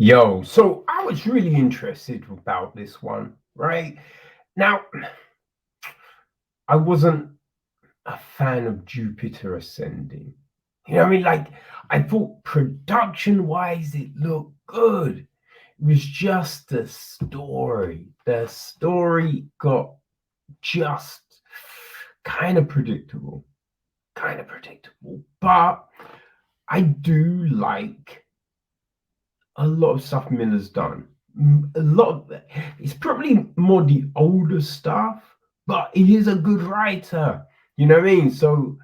Yo, so I was really interested about this one, right? Now, I wasn't a fan of Jupiter Ascending. You know what I mean? Like, I thought production wise, it looked good. It was just the story. The story got just kind of predictable. But I do like a lot of stuff Miller's done. A lot of it's probably more the older stuff, but he is a good writer. You know what I mean? So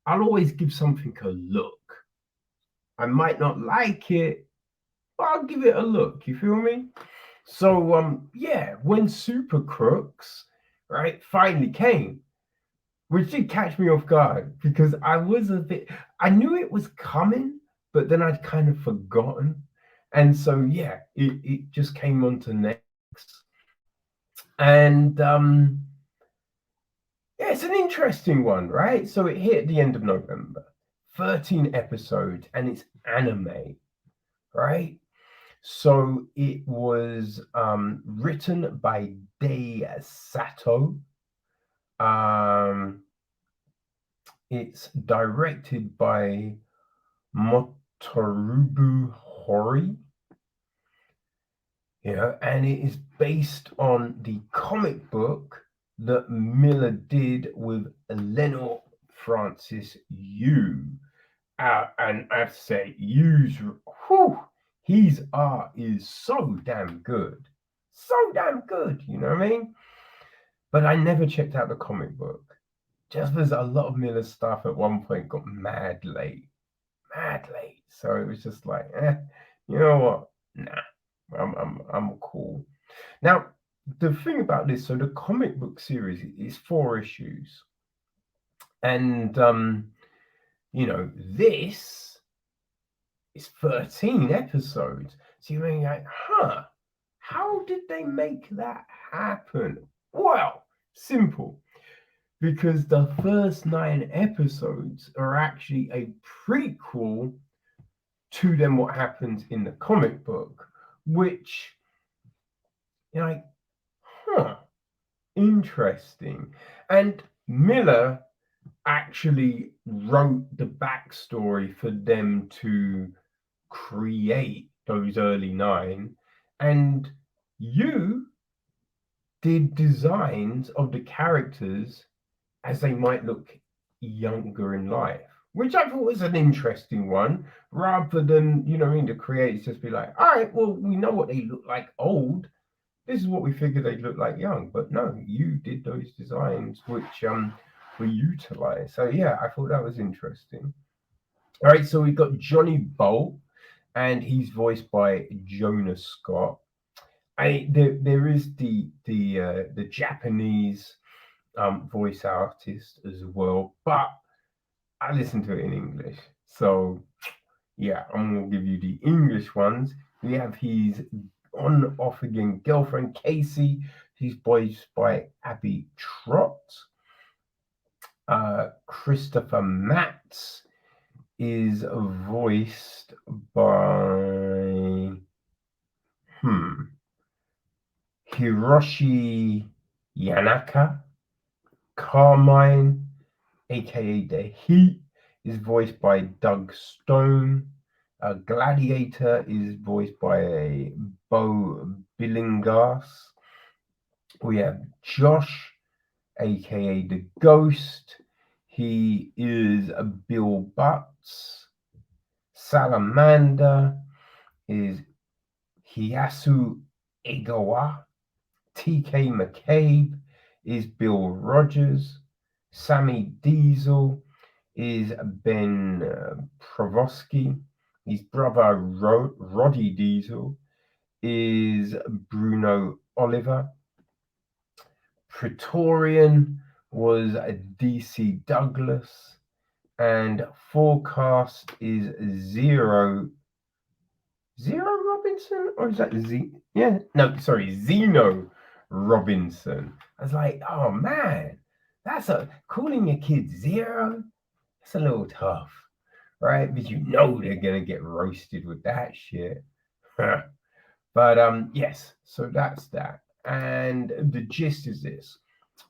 I'll always give something a look. I might not like it, but I'll give it a look. You feel me? So yeah, when Super Crooks, right, finally came, which did catch me off guard because I knew it was coming, but then I'd kind of forgotten. And so, yeah, it just came on to next. And yeah, it's an interesting one, right? So it hit at the end of November, 13 episodes, and it's anime, right? So it was written by Dei Sato. Um, it's directed by Motorubu Hori, and it is based on the comic book that Miller did with Lenore Francis Yu. And I have to say, Yu's, his art is so damn good. So damn good, you know what I mean? But I never checked out the comic book. Just as a lot of Miller's stuff at one point got mad late. So it was just like, you know what? Nah, I'm cool. Now, the thing about this, so the comic book series is 4 issues, and this is 13 episodes. So you're like, how did they make that happen? Well, simple. Because the first 9 episodes are actually a prequel to then what happens in the comic book, which you're like, huh, interesting. And Miller actually wrote the backstory for them to create those early 9, and you did designs of the characters as they might look younger in life, which I thought was an interesting one, rather than, you know what I mean, the creators just be like, all right, well, we know what they look like old. This is what we figured they'd look like young. But no, you did those designs which were utilized. So yeah, I thought that was interesting. All right, so we've got Johnny Bolt, and he's voiced by Jonah Scott. There is the Japanese voice artist as well, but I listen to it in English. So yeah, I'm gonna give you the English ones. We have his on off again girlfriend Casey. She's voiced by Abby Trott. Christopher Matz is voiced by Hiroshi Yanaka. Carmine, aka The Heat, is voiced by Doug Stone. Gladiator is voiced by Bo Billingas. We have Josh, aka The Ghost. He is Bill Butts. Salamander is Hiyasu Egawa. TK McCabe is Bill Rogers. Sammy Diesel is Ben Provoski. His brother Roddy Diesel is Bruno Oliver. Praetorian was DC Douglas. And Forecast is Zero Robinson? Or is that Z? Yeah, no, sorry, Zeno Robinson. I was like, oh man, calling your kid Zero, that's a little tough, right? Because you know they're gonna get roasted with that shit. But yes, so that's that. And the gist is this: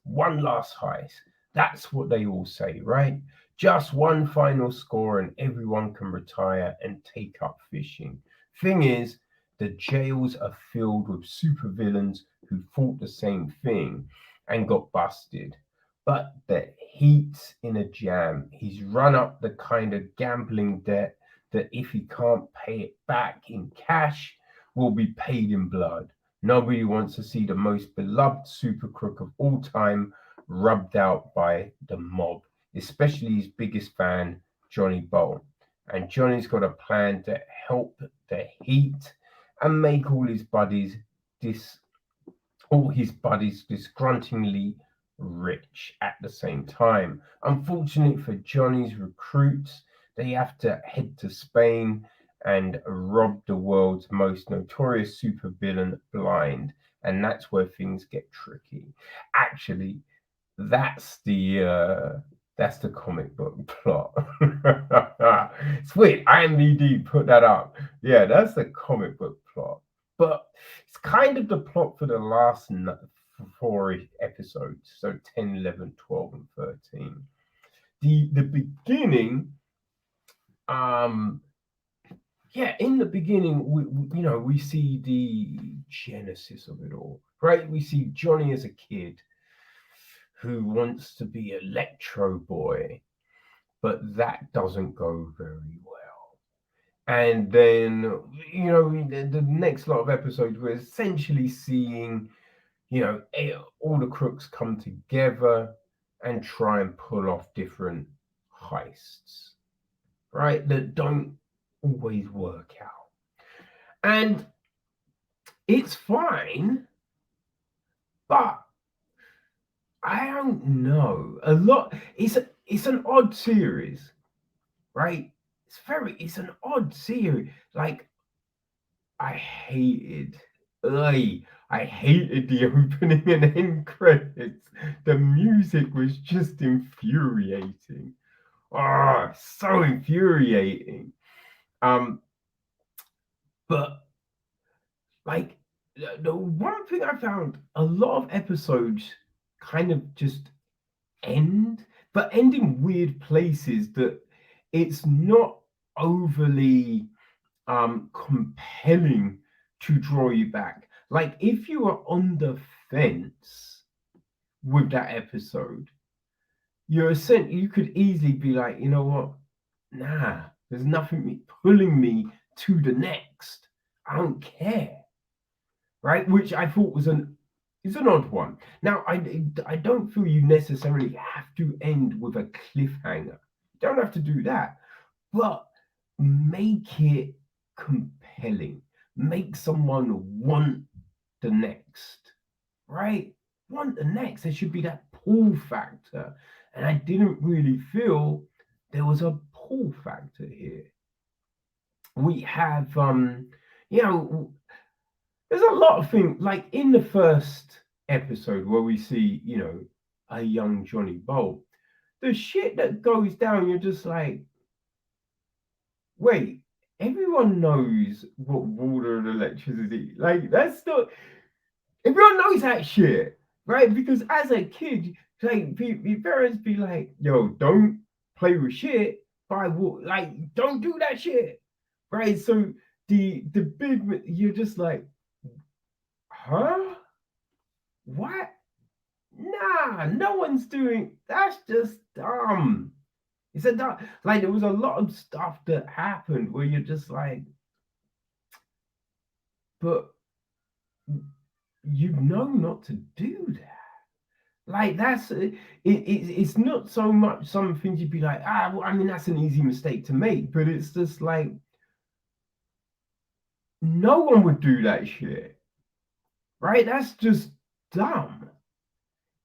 one last heist. That's what they all say, right? Just one final score and everyone can retire and take up fishing. Thing is, the jails are filled with supervillains who thought the same thing and got busted. But the heat's in a jam. He's run up the kind of gambling debt that if he can't pay it back in cash, will be paid in blood. Nobody wants to see the most beloved super crook of all time rubbed out by the mob, especially his biggest fan, Johnny Bolt. And Johnny's got a plan to help the Heat and make dis all his buddies disgruntlingly rich at the same time. Unfortunately for Johnny's recruits, they have to head to Spain and rob the world's most notorious supervillain blind. And that's where things get tricky. Actually, that's the comic book plot. It's weird. IMDb put that up. Yeah, that's the comic book plot. But it's kind of the plot for the last four episodes. So 10, 11, 12, and 13. The beginning, um, yeah, in the beginning, we see the genesis of it all, right? We see Johnny as a kid who wants to be Electro Boy, but that doesn't go very well. And then, the next lot of episodes, we're essentially seeing, all the crooks come together and try and pull off different heists, right? That don't always work out. And it's fine, but I don't know. It's an odd series, right? It's an odd series. Like I hated I hated the opening and end credits. The music was just infuriating. Oh, so infuriating. But like the one thing I found, a lot of episodes kind of just end in weird places that it's not overly compelling to draw you back. Like if you are on the fence with that episode, you could easily be like, you know what? Nah, there's nothing pulling me to the next. I don't care. Right? Which I thought was an odd one. Now, I don't feel you necessarily have to end with a cliffhanger. You don't have to do that, but make it compelling. Make someone want the next, right? Want the next. There should be that pull factor, and I didn't really feel there was a pull factor here. We have, there's a lot of things like in the first episode where we see, a young Johnny Bolt. The shit that goes down, you're just like, wait, everyone knows what water and electricity. Like that's not everyone knows that shit, right? Because as a kid, like your parents be like, yo, don't play with shit by water, like don't do that shit. Right. So the big you're just like, huh? What? Nah, no one's doing that's just dumb. It's a dumb like there was a lot of stuff that happened where you're just like, but you know not to do that. Like that's it's not so much some things you'd be like, well, I mean that's an easy mistake to make, but it's just like no one would do that shit. Right? That's just dumb.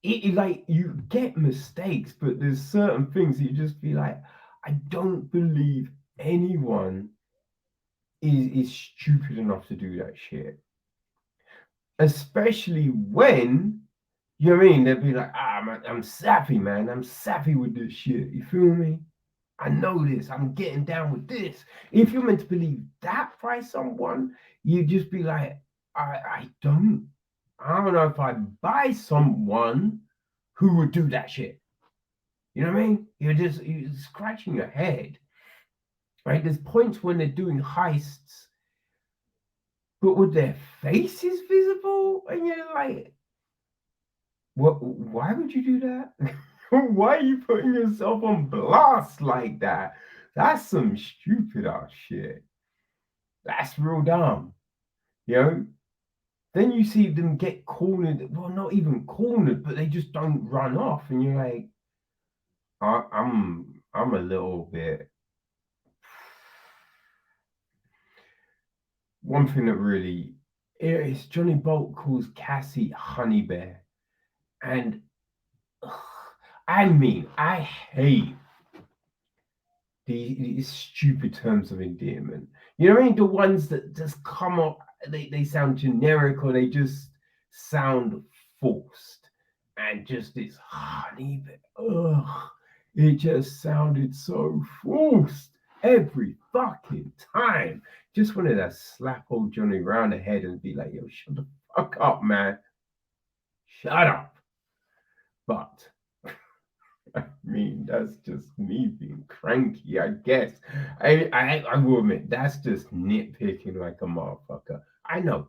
It like you get mistakes, but there's certain things that you just be like, I don't believe anyone is stupid enough to do that shit. Especially when, you know what I mean? They'd be like, I'm savvy, man. I'm savvy with this shit. You feel me? I know this. I'm getting down with this. If you're meant to believe that by someone, you just be like, I don't know if I'd buy someone who would do that shit. You know what I mean? You're scratching your head. Right? There's points when they're doing heists, but with their faces visible, and you're like, what? Why would you do that? Why are you putting yourself on blast like that? That's some stupid ass shit. That's real dumb. You know? Then you see them get cornered. Well, not even cornered, but they just don't run off, and you're like, I'm a little bit. One thing that really is Johnny Bolt calls Cassie Honey Bear, and ugh, I mean, I hate these stupid terms of endearment. You know what I mean? The ones that just come up, they sound generic or they just sound forced. And just this honey, ugh, it just sounded so forced every fucking time. Just wanted to slap old Johnny round the head and be like, yo, shut the fuck up, man. Shut up. But I mean, that's just me being cranky, I guess. I will admit that's just nitpicking like a motherfucker. I know,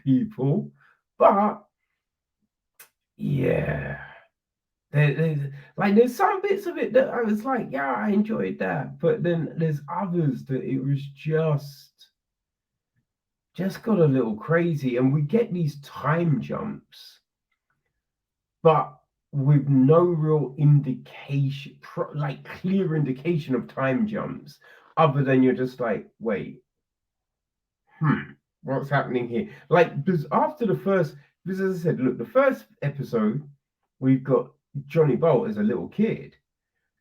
people, but yeah, there's some bits of it that I was like, yeah, I enjoyed that, but then there's others that it was just got a little crazy, and we get these time jumps, but with no real indication, like clear indication of time jumps, other than you're just like, wait, what's happening here? Like, because after the first, because as I said, look, the first episode, we've got Johnny Bolt as a little kid.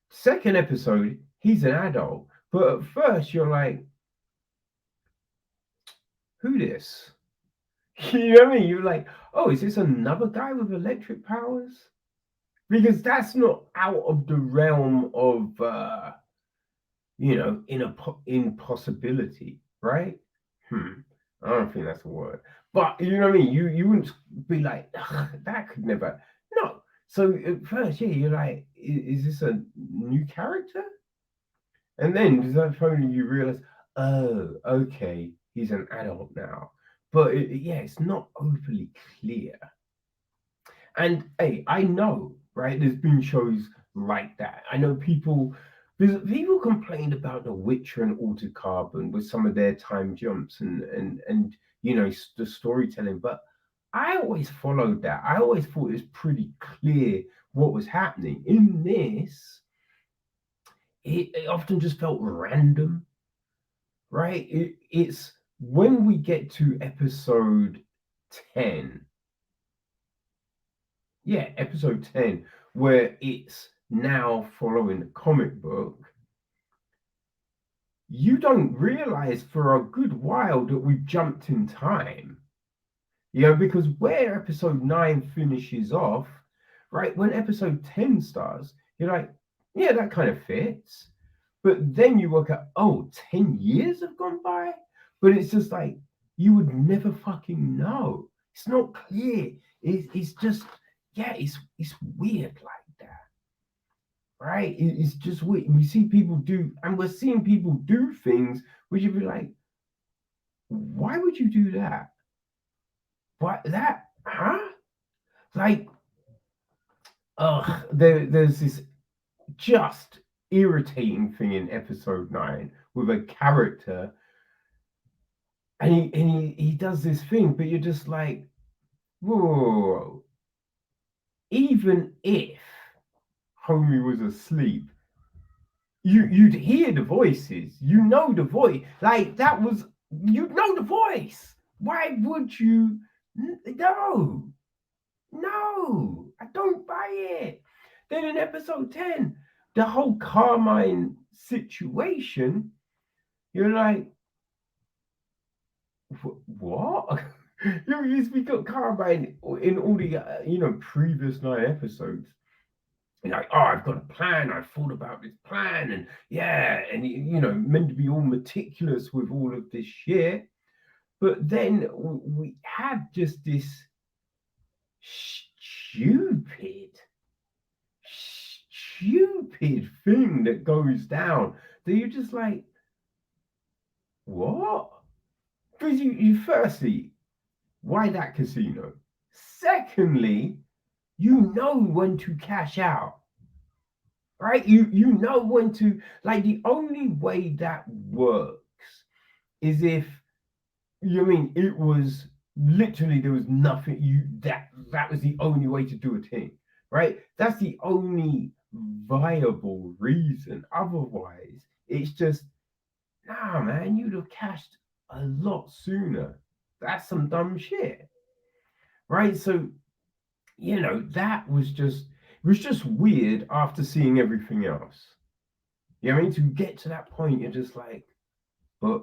Second episode, he's an adult. But at first, you're like, who this? You know what I mean? You're like, oh, is this another guy with electric powers? Because that's not out of the realm of impossibility, right? I don't think that's a word. But you know what I mean? You wouldn't be like, that could never. No. So at first, yeah, you're like, is this a new character? And then that's only you realize, oh, okay, he's an adult now. But yeah, it's not overly clear. And hey, I know, right? There's been shows like that. I know people complained about The Witcher and Altered Carbon with some of their time jumps and the storytelling, but I always followed that. I always thought it was pretty clear what was happening. In this, it often just felt random, right? It's when we get to episode 10, yeah, episode 10, where it's now following the comic book, you don't realize for a good while that we've jumped in time. Because where episode 9 finishes off, right, when episode 10 starts, you're like, yeah, that kind of fits. But then you work out, oh, 10 years have gone by? But it's just like, you would never fucking know. It's not clear. It's just, yeah, it's weird like that, right? It's just weird. We see people do, and we're seeing people do things which you'd be like, why would you do that? What, that, huh? Like, there's this just irritating thing in episode 9 with a character, and he does this thing, but you're just like, whoa. Even if homie was asleep, you'd hear the voices. You know the voice. Like that was, you know the voice. Why would you? No, no, I don't buy it. Then in episode 10, the whole Carmine situation, you're like, what? We got Carmine in all the previous 9 episodes. And like, oh, I've got a plan. I've thought about this plan, and yeah, and meant to be all meticulous with all of this shit. But then we have just this stupid, stupid thing that goes down that you're just like, what? Because you firstly, why that casino? Secondly, you know when to cash out, right? You know when to, like, the only way that works is if, you know what I mean, it was literally, there was nothing, that was the only way to do a thing, right? That's the only viable reason. Otherwise, it's just, nah, man, you'd have cashed a lot sooner. That's some dumb shit, right? So, that was just weird after seeing everything else. You know what I mean? To get to that point, you're just like, but,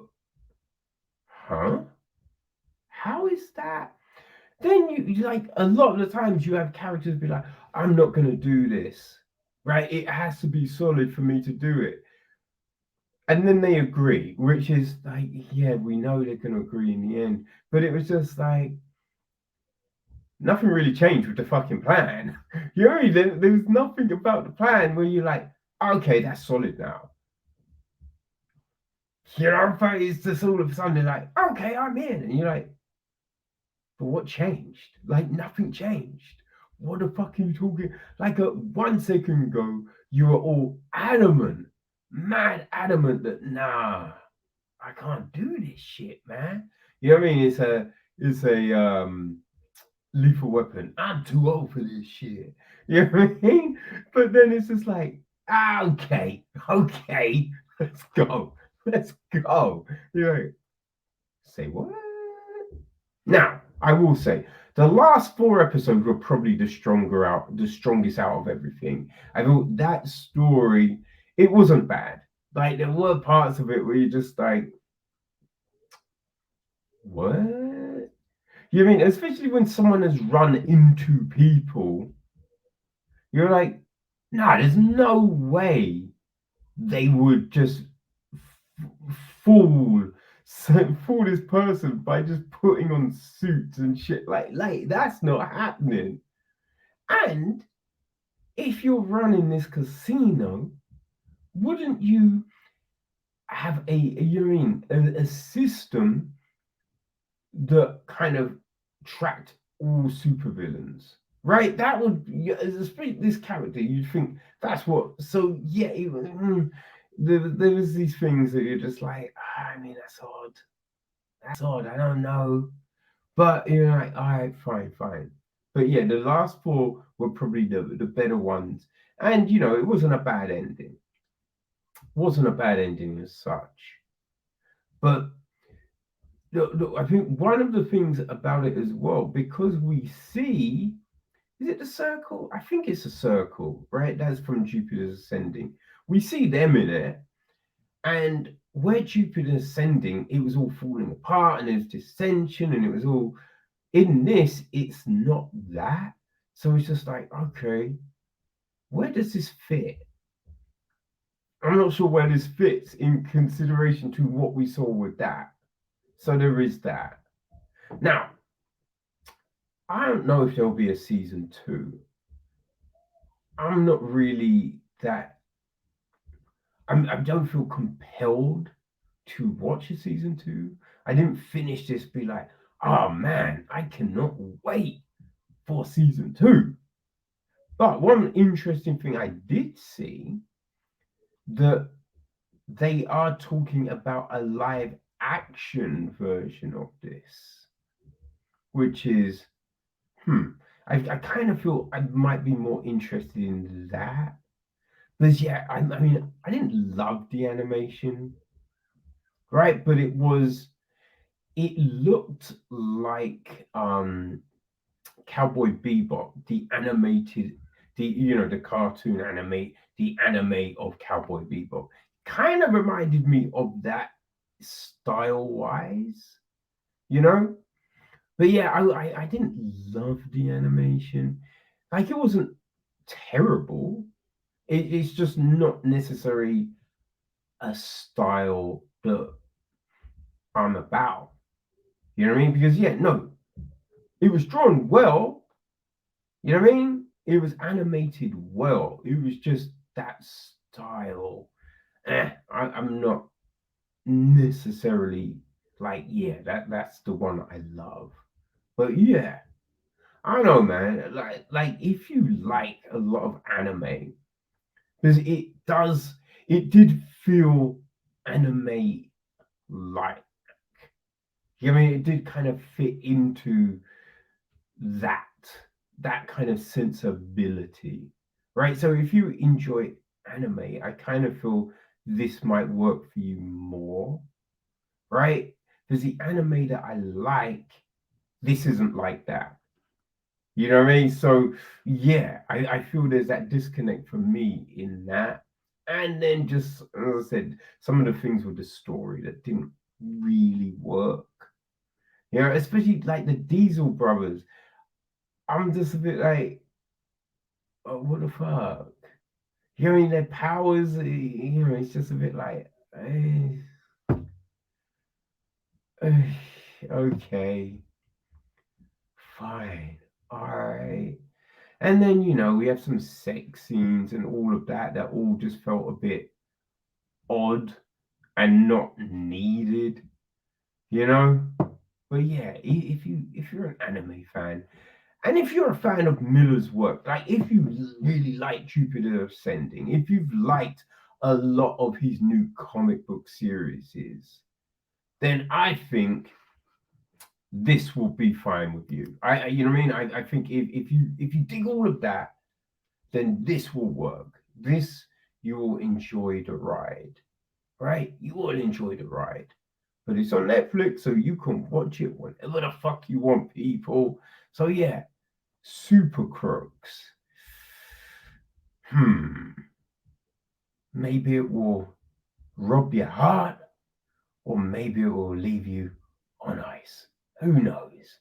huh? How is that? Then you like, a lot of the times you have characters be like, I'm not gonna do this, right? It has to be solid for me to do it. And then they agree, which is like, yeah, we know they're gonna agree in the end. But it was just like, nothing really changed with the fucking plan. You know what I mean? There was nothing about the plan where you're like, okay, that's solid now. But it's just all of a sudden like, okay, I'm in. And you're like, but what changed? Like, nothing changed. What the fuck are you talking? Like, 1 second ago, you were all adamant, mad adamant that, nah, I can't do this shit, man. You know what I mean? It's a lethal weapon. I'm too old for this shit. You know what I mean? But then it's just like, okay, let's go. Let's go. You're like, say what? Now, I will say the last 4 episodes were probably the strongest out of everything. I thought that story, it wasn't bad. Like, there were parts of it where you're just like, what? You mean, especially when someone has run into people, you're like, nah, there's no way they would just fool fool this person by just putting on suits and shit. Like that's not happening. And if you're running this casino, wouldn't you have a system that kind of tracked all supervillains? Right, that would, especially this character, you'd think that's what. So yeah, there was these things that you're just like, I mean, that's odd. That's odd. I don't know, but you're like, all right, fine. But yeah, the last 4 were probably the better ones, and it wasn't a bad ending. Wasn't a bad ending as such, but I think one of the things about it as well, because we see, is it the circle? I think it's a circle, right? That's from Jupiter's ascending. We see them in it, and where Jupiter's ascending, it was all falling apart, and there's dissension, and it was all. In this, it's not that. So it's just like, okay, where does this fit? I'm not sure where this fits in consideration to what we saw with that. So there is that. Now, I don't know if there'll be a season 2. I'm not really that. I don't feel compelled to watch a season 2. I didn't finish this, be like, oh man, I cannot wait for season 2. But one interesting thing I did see, that they are talking about a live action version of this, which is, I kind of feel I might be more interested in that. But yeah, I mean, I didn't love the animation, right? But it looked like Cowboy Bebop, the animated, the cartoon the anime of Cowboy Bebop, kind of reminded me of that style wise, you know. But yeah, I didn't love the animation. Like, it wasn't terrible. It's just not necessarily a style that I'm about. You know what I mean? Because yeah, no, it was drawn well. You know what I mean? It was animated well. It was just that style. I'm not necessarily like, yeah, that's the one I love. But yeah, I don't know, man. Like if you like a lot of anime, because it did feel anime like. I mean, it did kind of fit into that that kind of sensibility, right? So if you enjoy anime, I kind of feel this might work for you more, right? Because the anime that I like, this isn't like that. You know what I mean? So yeah, I feel there's that disconnect for me in that. And then just as I said, some of the things with the story that didn't really work. You know, especially like the Diesel brothers. I'm just a bit like, oh, what the fuck? You know what I mean? Their powers, it's just a bit like, eh, okay, fine, all right. And then, we have some sex scenes and all of that that all just felt a bit odd and not needed, you know? But yeah, if you're an anime fan, and if you're a fan of Millar's work, like if you really like Jupiter Ascending, if you've liked a lot of his new comic book series, then I think this will be fine with you. You know what I mean? I think if you dig all of that, then this will work. This you will enjoy the ride, right? You will enjoy the ride. But it's on Netflix, so you can watch it whenever the fuck you want, people. So yeah, Super Crooks. Maybe it will rob your heart, or maybe it will leave you on ice. Who knows?